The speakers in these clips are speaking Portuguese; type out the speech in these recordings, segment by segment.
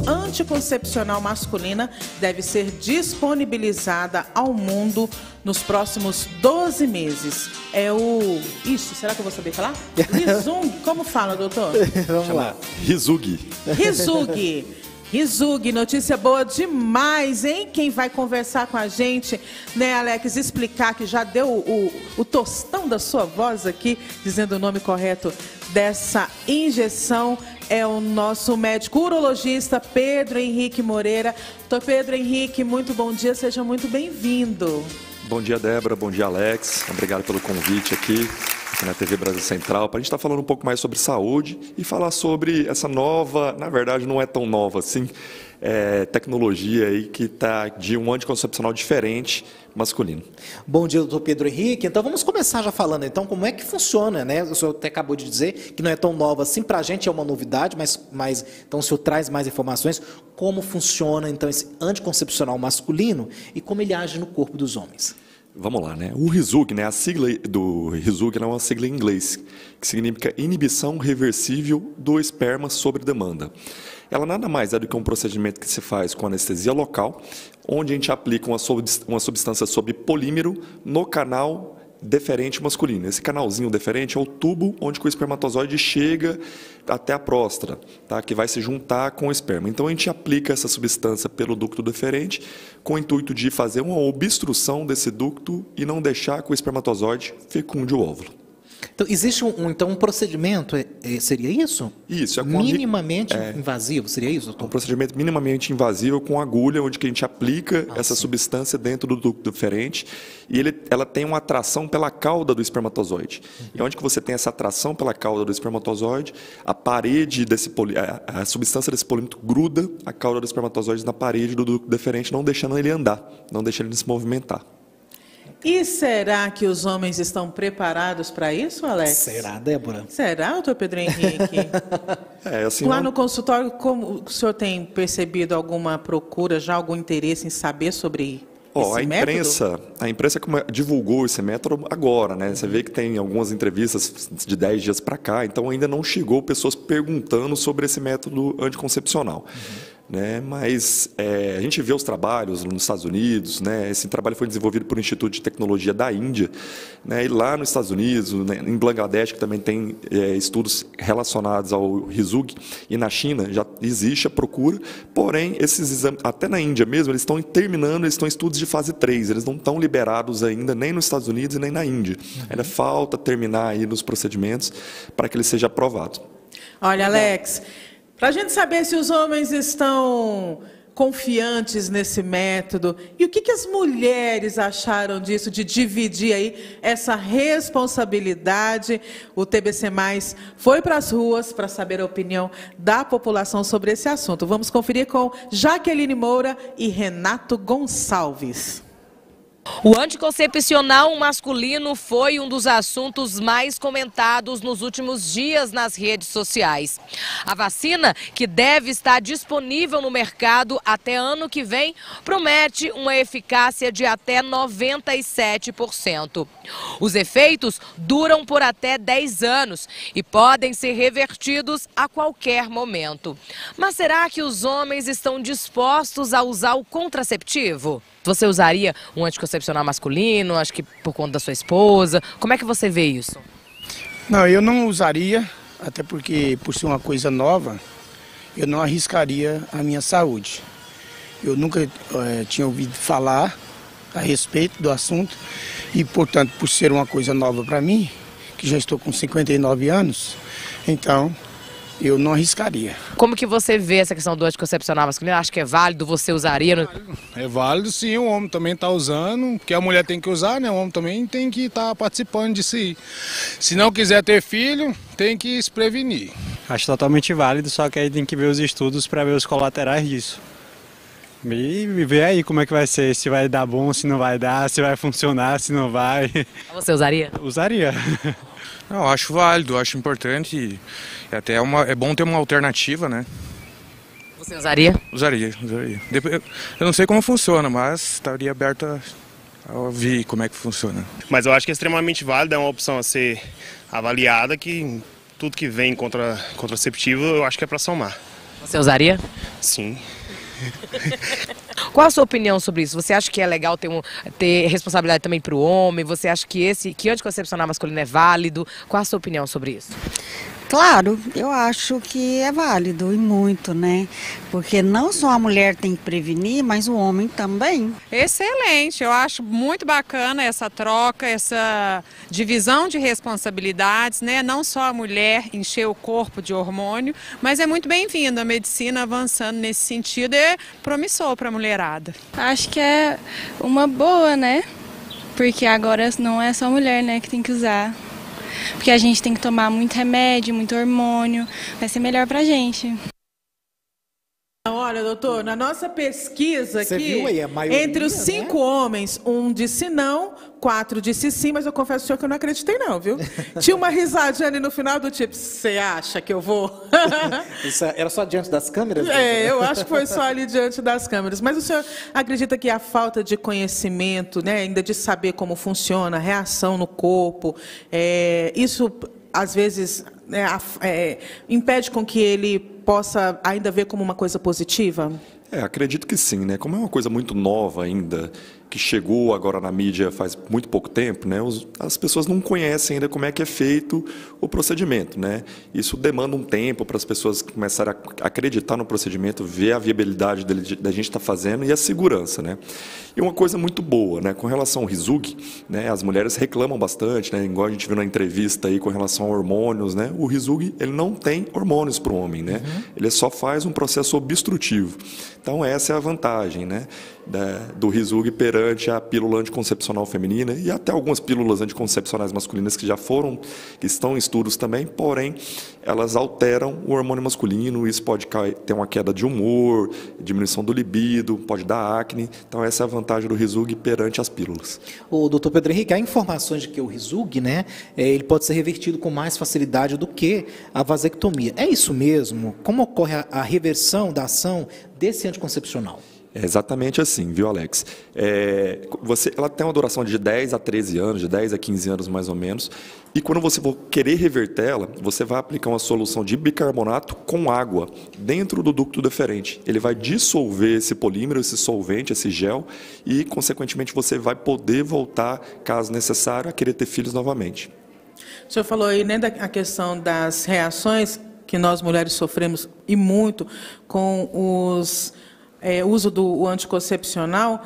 anticoncepcional masculina deve ser disponibilizada ao mundo nos próximos 12 meses. É o... Isso, será que eu vou saber falar? Rizug, como fala, doutor? Vamos lá. Rizug. Rizug, notícia boa demais, hein? Quem vai conversar com a gente, né, Alex, explicar que já deu o tostão da sua voz aqui, dizendo o nome correto dessa injeção, é o nosso médico urologista Pedro Henrique Moreira. Doutor Pedro Henrique, muito bom dia, seja muito bem-vindo. Bom dia, Débora, bom dia, Alex. Obrigado pelo convite aqui na TV Brasil Central, para a gente estar falando um pouco mais sobre saúde e falar sobre essa nova, na verdade não é tão nova assim, tecnologia aí que está de um anticoncepcional diferente masculino. Bom dia, doutor Pedro Henrique. Então vamos começar já falando, então, como é que funciona, né? O senhor até acabou de dizer que não é tão nova assim, para a gente é uma novidade, mas então o senhor traz mais informações, como funciona então esse anticoncepcional masculino e como ele age no corpo dos homens. Vamos lá, né? O Rizug, né? A sigla do Rizug é uma sigla em inglês, que significa inibição reversível do esperma sob demanda. Ela nada mais é do que um procedimento que se faz com anestesia local, onde a gente aplica uma substância sob polímero no canal deferente masculino. Esse canalzinho deferente é o tubo onde o espermatozoide chega até a próstata, tá? Que vai se juntar com o esperma. Então a gente aplica essa substância pelo ducto deferente com o intuito de fazer uma obstrução desse ducto e não deixar que o espermatozoide fecunde o óvulo. Então, existe um procedimento, seria isso? Isso. É minimamente invasivo, seria isso, doutor? Um procedimento minimamente invasivo com agulha, onde que a gente aplica essa substância dentro do ducto deferente e ela tem uma atração pela cauda do espermatozoide. E onde que você tem essa atração pela cauda do espermatozoide, a parede a substância desse polímero gruda a cauda do espermatozoide na parede do ducto deferente, não deixando ele andar, não deixando ele se movimentar. E será que os homens estão preparados para isso, Alex? Será, Débora? Será, doutor Pedro Henrique? Assim, lá no consultório, como o senhor tem percebido alguma procura, já algum interesse em saber sobre esse método? A imprensa divulgou esse método agora, né? Você vê que tem algumas entrevistas de 10 dias para cá, então ainda não chegou pessoas perguntando sobre esse método anticoncepcional. Né? Mas a gente vê os trabalhos nos Estados Unidos, né? Esse trabalho foi desenvolvido por um Instituto de Tecnologia da Índia, né? E lá nos Estados Unidos, né? Em Bangladesh, que também tem estudos relacionados ao Rizug, e na China já existe a procura, porém, esses exames, até na Índia mesmo, eles estão terminando, eles estão em estudos de fase 3, eles não estão liberados ainda, nem nos Estados Unidos e nem na Índia. Ainda falta terminar aí nos procedimentos para que ele seja aprovado. Olha, Alex, para a gente saber se os homens estão confiantes nesse método, e o que as mulheres acharam disso, de dividir aí essa responsabilidade, o TBC+, foi para as ruas para saber a opinião da população sobre esse assunto. Vamos conferir com Jaqueline Moura e Renato Gonçalves. O anticoncepcional masculino foi um dos assuntos mais comentados nos últimos dias nas redes sociais. A vacina, que deve estar disponível no mercado até ano que vem, promete uma eficácia de até 97%. Os efeitos duram por até 10 anos e podem ser revertidos a qualquer momento. Mas será que os homens estão dispostos a usar o contraceptivo? Você usaria um anticoncepcional masculino, acho que por conta da sua esposa? Como é que você vê isso? Não, eu não usaria, até porque por ser uma coisa nova, eu não arriscaria a minha saúde. Eu nunca tinha ouvido falar a respeito do assunto e, portanto, por ser uma coisa nova para mim, que já estou com 59 anos, então eu não arriscaria. Como que você vê essa questão do anticoncepcional masculino? Acho que é válido, você usaria? É válido sim, o homem também está usando, porque a mulher tem que usar, né? O homem também tem que estar participando disso aí. Se não quiser ter filho, tem que se prevenir. Acho totalmente válido, só que aí tem que ver os estudos para ver os colaterais disso. E ver aí como é que vai ser, se vai dar bom, se não vai dar, se vai funcionar, se não vai. Você usaria? Usaria. Eu acho válido, acho importante e até é bom ter uma alternativa, né? Você usaria? Usaria. Eu não sei como funciona, mas estaria aberto a ouvir como é que funciona. Mas eu acho que é extremamente válido, é uma opção a ser avaliada, que tudo que vem contra contraceptivo eu acho que é para somar. Você usaria? Sim. Qual a sua opinião sobre isso? Você acha que é legal ter responsabilidade também para o homem? Você acha que anticoncepcional masculino é válido? Qual a sua opinião sobre isso? Claro, eu acho que é válido e muito, né? Porque não só a mulher tem que prevenir, mas o homem também. Excelente, eu acho muito bacana essa troca, essa divisão de responsabilidades, né? Não só a mulher encher o corpo de hormônio, mas é muito bem-vindo a medicina avançando nesse sentido, é promissor para a mulherada. Acho que é uma boa, né? Porque agora não é só mulher, né, que tem que usar. Porque a gente tem que tomar muito remédio, muito hormônio, vai ser melhor pra gente. Olha, doutor, na nossa pesquisa Você aqui, viu aí, a maioria, entre os 5 homens, um disse não, 4 disse sim, mas eu confesso ao senhor que eu não acreditei não, viu? Tinha uma risadinha ali no final do tipo, você acha que eu vou? Isso era só diante das câmeras? Eu acho que foi só ali diante das câmeras. Mas o senhor acredita que a falta de conhecimento, né, ainda de saber como funciona, a reação no corpo, isso às vezes impede com que ele possa ainda ver como uma coisa positiva? Acredito que sim, né? Como é uma coisa muito nova ainda, que chegou agora na mídia faz muito pouco tempo, né? As pessoas não conhecem ainda como é que é feito o procedimento, né? Isso demanda um tempo para as pessoas começarem a acreditar no procedimento, ver a viabilidade da gente estar fazendo e a segurança, né? E uma coisa muito boa, né? Com relação ao Rizug, né? As mulheres reclamam bastante, né? Igual a gente viu na entrevista aí com relação a hormônios, né? O Rizug, ele não tem hormônios para o homem, né? Ele só faz um processo obstrutivo. Então essa é a vantagem, né? Do Rizug perante a pílula anticoncepcional feminina e até algumas pílulas anticoncepcionais masculinas que estão em estudos também, porém elas alteram o hormônio masculino, isso pode ter uma queda de humor, diminuição do libido, pode dar acne, então essa é a vantagem do Rizug perante as pílulas. O doutor Pedro Henrique, há informações de que o Rizug, né, ele pode ser revertido com mais facilidade do que a vasectomia. É isso mesmo? Como ocorre a reversão da ação desse anticoncepcional? É exatamente assim, viu, Alex? Ela tem uma duração de 10 a 13 anos, de 10 a 15 anos mais ou menos, e quando você for querer reverter ela, você vai aplicar uma solução de bicarbonato com água dentro do ducto deferente. Ele vai dissolver esse polímero, esse solvente, esse gel, e, consequentemente, você vai poder voltar, caso necessário, a querer ter filhos novamente. O senhor falou aí, né, da questão das reações que nós mulheres sofremos, e muito, com o uso do anticoncepcional.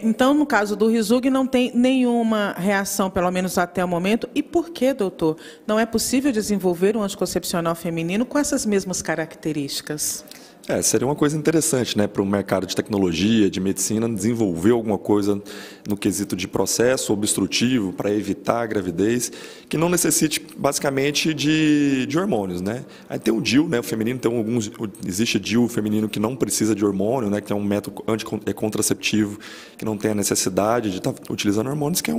Então, no caso do Rizug, não tem nenhuma reação, pelo menos até o momento. E por que, doutor, não é possível desenvolver um anticoncepcional feminino com essas mesmas características? Seria uma coisa interessante, né, para o mercado de tecnologia, de medicina, desenvolver alguma coisa no quesito de processo obstrutivo para evitar a gravidez, que não necessite basicamente de hormônios, né? Aí tem o DIU, né, o feminino, existe DIU feminino que não precisa de hormônio, né, que é um método contraceptivo que não tem a necessidade de estar utilizando hormônios, que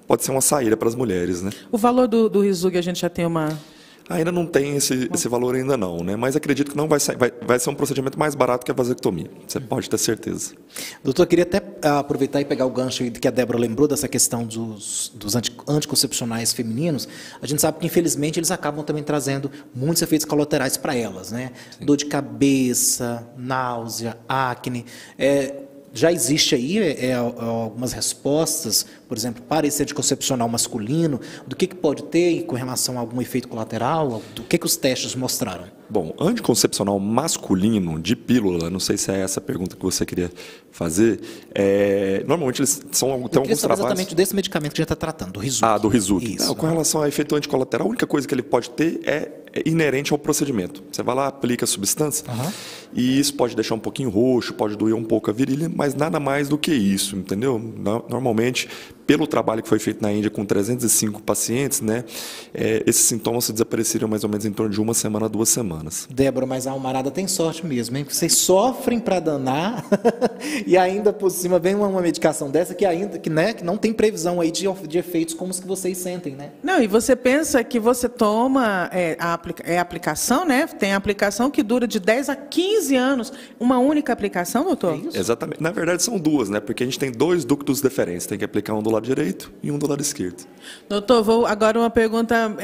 pode ser uma saída para as mulheres, né? O valor do Rizug a gente já tem uma... Ainda não tem esse valor ainda não, né? Mas acredito que não vai ser um procedimento mais barato que a vasectomia. Você pode ter certeza. Doutor, eu queria até aproveitar e pegar o gancho que a Débora lembrou dessa questão dos anticoncepcionais femininos. A gente sabe que, infelizmente, eles acabam também trazendo muitos efeitos colaterais para elas, né? Sim. Dor de cabeça, náusea, acne. Já existe aí algumas respostas, por exemplo, para esse anticoncepcional masculino, do que pode ter com relação a algum efeito colateral, do que os testes mostraram? Bom, anticoncepcional masculino de pílula, não sei se é essa a pergunta que você queria fazer, normalmente eles tem alguns trabalhos... exatamente desse medicamento que a gente está tratando, do Rizug. Do Rizug. Com relação ao efeito anticolateral, a única coisa que ele pode ter é inerente ao procedimento. Você vai lá, aplica a substância, e isso pode deixar um pouquinho roxo, pode doer um pouco a virilha, mas nada mais do que isso, entendeu? Normalmente, pelo trabalho que foi feito na Índia com 305 pacientes, né, esses sintomas desapareceram mais ou menos em torno de 1 semana a 2 semanas. Débora, mas a almarada tem sorte mesmo, hein? Vocês sofrem para danar e ainda por cima vem uma medicação dessa que não tem previsão aí de efeitos como os que vocês sentem, né? Não, e você pensa que você toma a aplicação, né? Tem a aplicação que dura de 10 a 15 anos. Uma única aplicação, doutor? É isso? Exatamente. Na verdade, são duas, né? Porque a gente tem 2 ductos deferentes. Tem que aplicar um do lado direito e um do lado esquerdo. Doutor, vou agora uma pergunta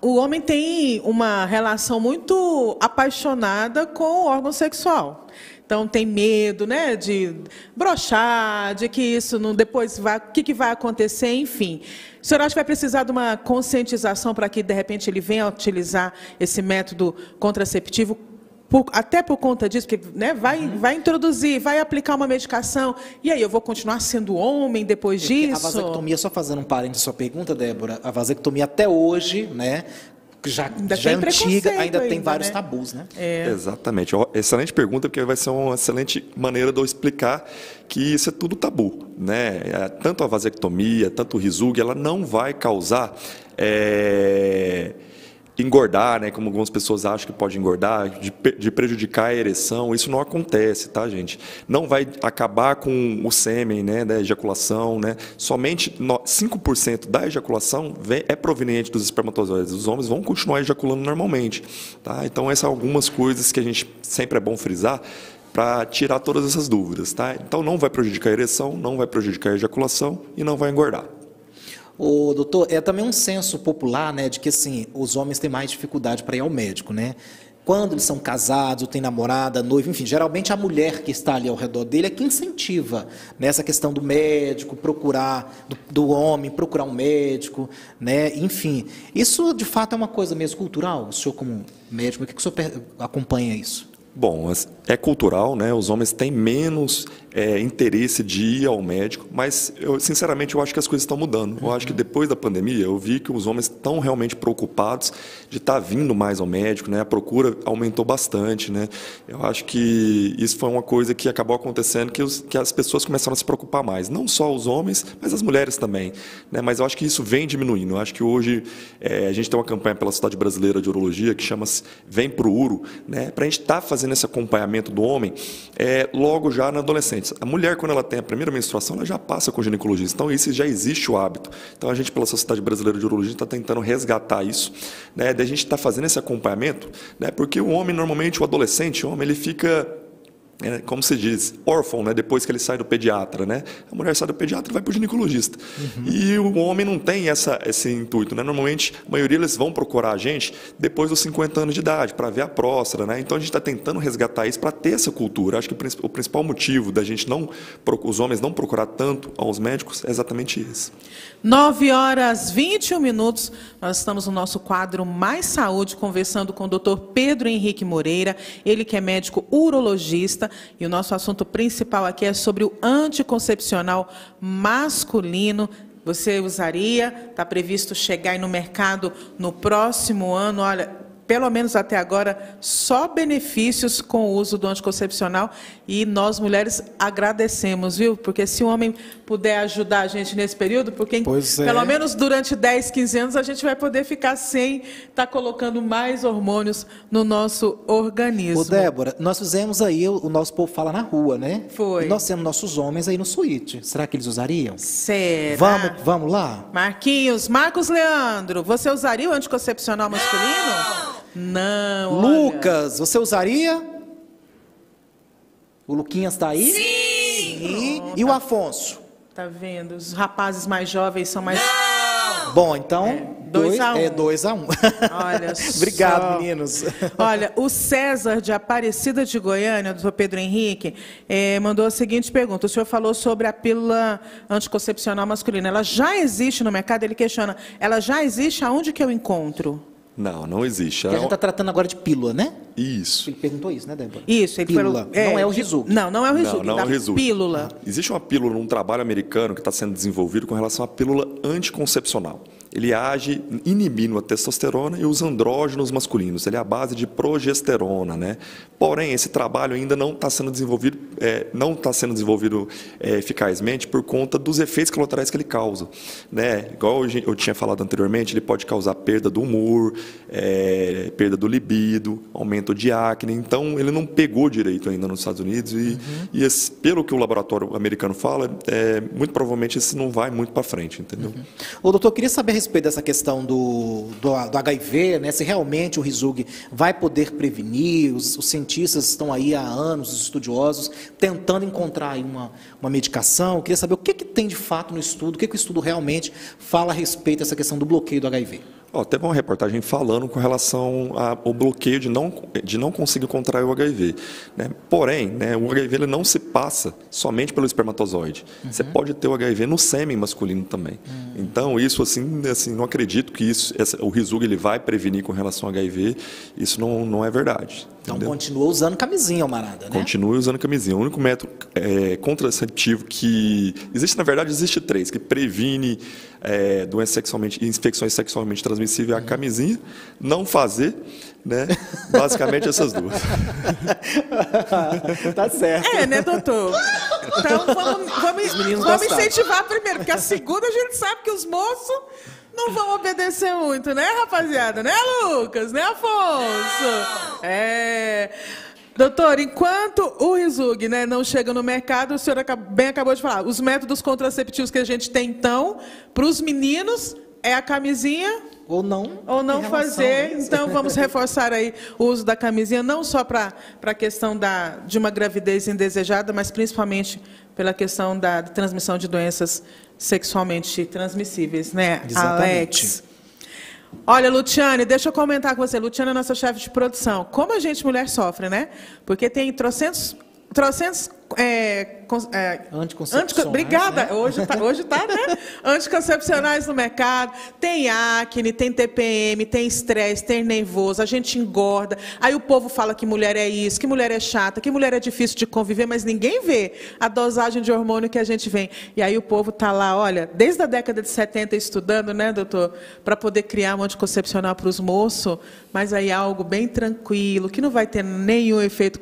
o homem tem uma relação muito apaixonada com o órgão sexual. Então, tem medo, né, de broxar, de que isso não, depois vai, o que vai acontecer, enfim. O senhor acha que vai precisar de uma conscientização para que, de repente, ele venha a utilizar esse método contraceptivo, até por conta disso, porque, né, vai introduzir, vai aplicar uma medicação, e aí eu vou continuar sendo homem depois disso? A vasectomia, só fazendo um parênteses na sua pergunta, Débora, a vasectomia até hoje, né, já é antiga, ainda tem vários tabus, né? Exatamente. Excelente pergunta, porque vai ser uma excelente maneira de eu explicar que isso é tudo tabu, né? Tanto a vasectomia, tanto o Rizug, ela não vai causar engordar, né, como algumas pessoas acham que pode engordar, de prejudicar a ereção. Isso não acontece, tá, gente? Não vai acabar com o sêmen, né, da ejaculação, né? Somente 5% da ejaculação é proveniente dos espermatozoides. Os homens vão continuar ejaculando normalmente, tá? Então, essas são algumas coisas que a gente sempre é bom frisar para tirar todas essas dúvidas, tá? Então, não vai prejudicar a ereção, não vai prejudicar a ejaculação e não vai engordar. Ô, doutor, é também um senso popular, né, de que assim, os homens têm mais dificuldade para ir ao médico, né? Quando eles são casados, ou têm namorada, noiva, enfim, geralmente a mulher que está ali ao redor dele é que incentiva nessa questão do médico, do homem, procurar um médico, né? Enfim, isso de fato é uma coisa mesmo cultural? O senhor como médico, o que o senhor acompanha isso? Bom, é cultural, né? Os homens têm menos interesse de ir ao médico, mas, sinceramente, eu acho que as coisas estão mudando. Eu acho que depois da pandemia, eu vi que os homens estão realmente preocupados de estar vindo mais ao médico, né? A procura aumentou bastante, né? Eu acho que isso foi uma coisa que acabou acontecendo, que as pessoas começaram a se preocupar mais. Não só os homens, mas as mulheres também, né? Mas eu acho que isso vem diminuindo. Eu acho que hoje a gente tem uma campanha pela Sociedade Brasileira de Urologia que chama-se Vem Pro Uro, né? Para a gente estar fazendo esse acompanhamento do homem logo já na adolescência. A mulher, quando ela tem a primeira menstruação, ela já passa com o ginecologista. Então, isso já existe o hábito. Então, a gente, pela Sociedade Brasileira de Urologia, está tentando resgatar isso, né? Da gente está fazendo esse acompanhamento, né? Porque o homem, normalmente, o adolescente, ele fica, como se diz, órfão, né? Depois que ele sai do pediatra, né? A mulher sai do pediatra e vai para o ginecologista. E o homem não tem esse intuito, né? Normalmente, a maioria eles vão procurar a gente depois dos 50 anos de idade, para ver a próstata, né? Então, a gente está tentando resgatar isso para ter essa cultura. Acho que o principal motivo da gente os homens não procurar tanto aos médicos é exatamente esse. 9h21. Nós estamos no nosso quadro Mais Saúde, conversando com o Dr. Pedro Henrique Moreira, ele que é médico urologista, e o nosso assunto principal aqui é sobre o anticoncepcional masculino. Você usaria? Está previsto chegar aí no mercado no próximo ano. Olha, pelo menos até agora, só benefícios com o uso do anticoncepcional, e nós, mulheres, agradecemos, viu? Porque se o homem puder ajudar a gente nesse período, porque pelo menos durante 10, 15 anos, a gente vai poder ficar sem estar colocando mais hormônios no nosso organismo. Ô, Débora, nós fizemos aí, o nosso povo fala na rua, né? Foi. E nós temos nossos homens aí no suíte. Será que eles usariam? Será? Vamos lá? Marcos Leandro, você usaria o anticoncepcional masculino? Não. Lucas, você usaria? O Luquinhas está aí? Sim! E o Afonso? Tá vendo? Os rapazes mais jovens são mais... Não! Bom, então... 2-1. 2-1. Olha Obrigado, meninos. Olha, o César de Aparecida de Goiânia, doutor Pedro Henrique, mandou a seguinte pergunta. O senhor falou sobre a pílula anticoncepcional masculina. Ela já existe no mercado? Ele questiona. Ela já existe? Aonde que eu encontro? Não existe. Porque a gente está tratando agora de pílula, né? Isso. Ele perguntou isso, né, Débora? Isso. Ele pílula. Não é o Rizug. Não é o Rizug. Não é o Rizug. Pílula. Existe uma pílula num trabalho americano que está sendo desenvolvido com relação à pílula anticoncepcional. Ele age inibindo a testosterona e os andrógenos masculinos. Ele é a base de progesterona, né? Porém, esse trabalho ainda não está sendo desenvolvido, eficazmente por conta dos efeitos colaterais que ele causa, né? Igual eu tinha falado anteriormente, ele pode causar perda do humor, perda do libido, aumento de acne. Então, ele não pegou direito ainda nos Estados Unidos e pelo que o laboratório americano fala, muito provavelmente isso não vai muito para frente, entendeu? Ô, doutor, eu queria saber a respeito dessa questão do HIV, né? Se realmente o Rizug vai poder prevenir. Os cientistas estão aí há anos, os estudiosos, tentando encontrar aí uma medicação. Eu queria saber o que tem de fato no estudo, o que o estudo realmente fala a respeito dessa questão do bloqueio do HIV. Teve uma reportagem falando com relação ao bloqueio de não conseguir contrair o HIV. Né? Porém, né, o HIV ele não se passa somente pelo espermatozoide. Você pode ter o HIV no sêmen masculino também. Então, isso, assim, não acredito que o Rizug ele vai prevenir com relação ao HIV. Isso não é verdade. Então, entendeu? continua usando camisinha, Almarada, né? Continue usando camisinha. O único método contraceptivo que... Na verdade, existe 3, que previne infecções sexualmente transmissíveis, a camisinha, não fazer, né? Basicamente essas 2. Tá certo. Né, doutor? Então, vamos incentivar primeiro, porque a segunda a gente sabe que os moços não vão obedecer muito, né, rapaziada? Né, Lucas? Né, Afonso? Doutor, enquanto o Rizug, né, não chega no mercado, o senhor bem acabou de falar, os métodos contraceptivos que a gente tem, então, para os meninos, é a camisinha... Ou não fazer. Então, vamos reforçar aí o uso da camisinha, não só para a questão de uma gravidez indesejada, mas principalmente pela questão da transmissão de doenças sexualmente transmissíveis, né, Exatamente. Alex? Olha, Luciane, deixa eu comentar com você. Luciane é nossa chefe de produção. Como a gente, mulher, sofre, né? Porque tem trocentos anticoncepcionais. Obrigada. Né? Hoje tá, né? Anticoncepcionais no mercado. Tem acne, tem TPM, tem estresse, tem nervoso. A gente engorda. Aí o povo fala que mulher é isso, que mulher é chata, que mulher é difícil de conviver, mas ninguém vê a dosagem de hormônio que a gente vem. E aí o povo tá lá, olha, desde a década de 70 estudando, né, doutor, para poder criar um anticoncepcional para os moços, mas aí algo bem tranquilo, que não vai ter nenhum efeito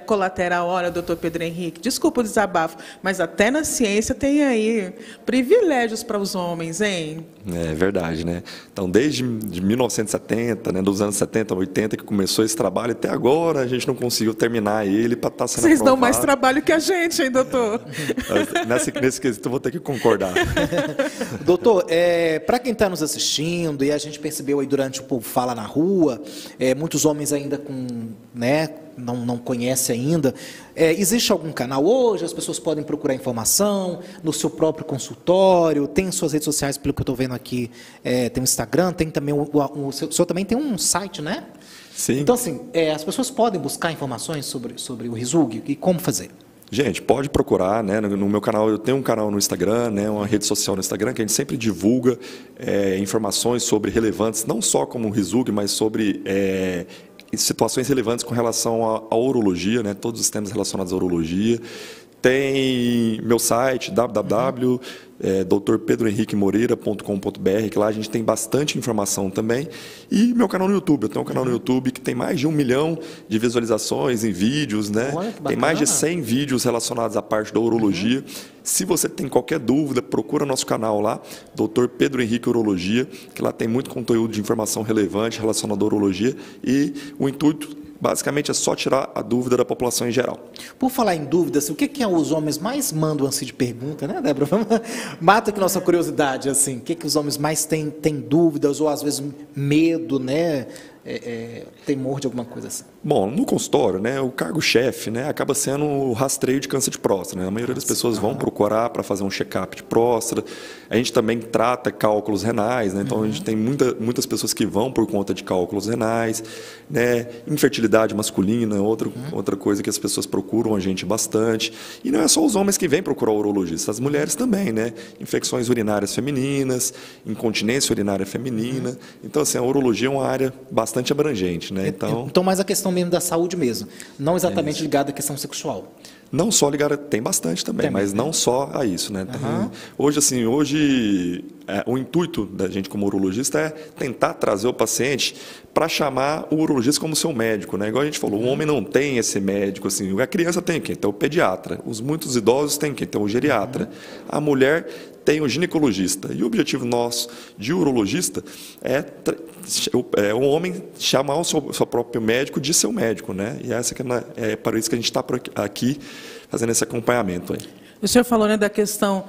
colateral. Olha, doutor Pedro Henrique, desculpa o desabafo, mas até na ciência tem aí privilégios para os homens, hein? É verdade, né? Então, desde 1970, né, dos anos 70, 80, que começou esse trabalho, até agora a gente não conseguiu terminar ele para estar sendo Vocês aprovado. dão mais trabalho que a gente, hein, doutor? Nesse quesito eu vou ter que concordar. Doutor, para quem está nos assistindo, e a gente percebeu aí durante o Povo Fala na Rua, muitos homens ainda não conhecem ainda. Existe algum canal hoje? As pessoas podem procurar informação no seu próprio consultório? Tem suas redes sociais, pelo que eu estou vendo aqui, tem o Instagram, tem também o senhor também tem um site, né? Sim. Então, assim, as pessoas podem buscar informações sobre o Rizug e como fazer? Gente, pode procurar, né? No meu canal, eu tenho um canal no Instagram, né? Uma rede social no Instagram, que a gente sempre divulga informações sobre relevantes, não só como o Rizug, mas sobre situações relevantes com relação à urologia, né? Todos os temas relacionados à urologia. Tem meu site, www.drpedrohenriquemoreira.com.br, que lá a gente tem bastante informação também. E meu canal no YouTube. Eu tenho um canal no YouTube que tem mais de 1 milhão de visualizações em vídeos, né? Olha, que tem mais de 100 vídeos relacionados à parte da urologia. Se você tem qualquer dúvida, procura nosso canal lá, Dr. Pedro Henrique Urologia, que lá tem muito conteúdo de informação relevante relacionado à urologia. E o intuito basicamente é só tirar a dúvida da população em geral. Por falar em dúvidas, o que os homens mais mandam assim de pergunta, né, Débora? Mata aqui nossa curiosidade, assim. O que os homens mais têm dúvidas ou às vezes medo, né? Temor de alguma coisa assim? Bom, no consultório, né, o cargo-chefe, né, acaba sendo o rastreio de câncer de próstata. Né? A maioria das pessoas vão procurar para fazer um check-up de próstata. A gente também trata cálculos renais, né? Então a gente tem muitas pessoas que vão por conta de cálculos renais, né? Infertilidade masculina, outra coisa que as pessoas procuram a gente bastante. E não é só os homens que vêm procurar o urologista, as mulheres também, né? Infecções urinárias femininas, incontinência urinária feminina. Então, assim, a urologia é uma área bastante abrangente, né? Então mais a questão mesmo da saúde mesmo, não exatamente ligada à questão sexual. Não só ligada, tem bastante também, mas não só a isso, né? Hoje, o intuito da gente como urologista é tentar trazer o paciente para chamar o urologista como seu médico, né? Igual a gente falou, o homem não tem esse médico, assim, a criança tem quem? Tem o pediatra, muitos idosos têm quem? Tem o geriatra, a mulher tem o ginecologista. E o objetivo nosso de urologista é o homem chamar o seu próprio médico de seu médico, né? E é para isso que a gente está aqui fazendo esse acompanhamento aí. O senhor falou, né, da questão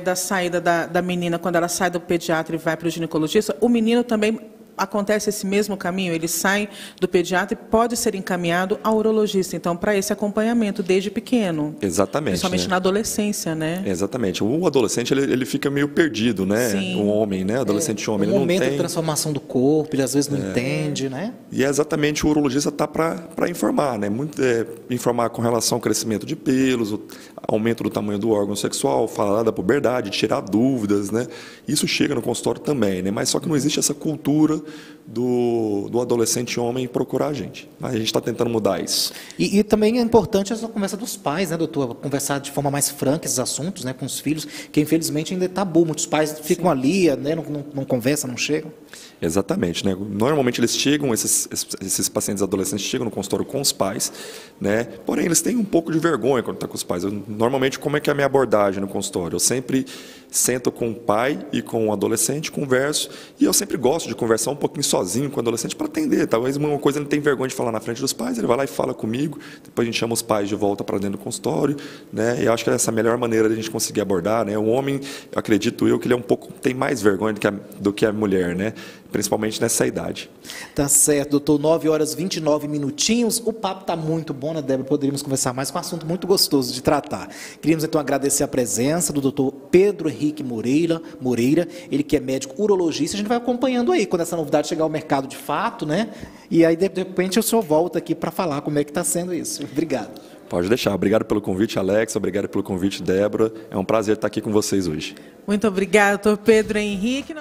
da saída da menina, quando ela sai do pediatra e vai para o ginecologista. O menino também acontece esse mesmo caminho? Eles saem do pediatra e pode ser encaminhado ao urologista, então, para esse acompanhamento desde pequeno. Exatamente. Principalmente na adolescência, né? Exatamente. O adolescente, ele fica meio perdido, né? Sim. O homem, né? O adolescente homem, ele não tem... momento de transformação do corpo, ele às vezes não entende, né? E é exatamente o urologista está para informar, né? Informar com relação ao crescimento de pelos, o aumento do tamanho do órgão sexual, falar da puberdade, tirar dúvidas, né? Isso chega no consultório também, né? Mas só que não existe essa cultura do adolescente homem procurar a gente. Mas a gente está tentando mudar isso. E também é importante essa conversa dos pais, né, doutor? Conversar de forma mais franca esses assuntos, né, com os filhos, que infelizmente ainda é tabu. Muitos pais ficam ali, né, não conversam, não chegam. Exatamente, né? Normalmente eles chegam, esses pacientes adolescentes chegam no consultório com os pais, né? Porém, eles têm um pouco de vergonha quando estão com os pais. Normalmente, como é que é a minha abordagem no consultório? Eu sempre sento com o pai e com o adolescente, converso, e eu sempre gosto de conversar um pouquinho sozinho com o adolescente para atender. Talvez uma coisa ele tem vergonha de falar na frente dos pais, ele vai lá e fala comigo, depois a gente chama os pais de volta para dentro do consultório, né? E eu acho que essa é a melhor maneira de a gente conseguir abordar, né? O homem, acredito eu, que ele é tem mais vergonha do que a mulher, né? Principalmente nessa idade. Tá certo, doutor. 9h29. O papo está muito bom, né, Débora? Poderíamos conversar mais com um assunto muito gostoso de tratar. Queríamos, então, agradecer a presença do doutor Pedro Henrique Moreira, ele que é médico urologista. A gente vai acompanhando aí, quando essa novidade chegar ao mercado de fato, né? E aí, de repente, o senhor volta aqui para falar como é que está sendo isso. Obrigado. Pode deixar. Obrigado pelo convite, Alex. Obrigado pelo convite, Débora. É um prazer estar aqui com vocês hoje. Muito obrigada, doutor Pedro Henrique.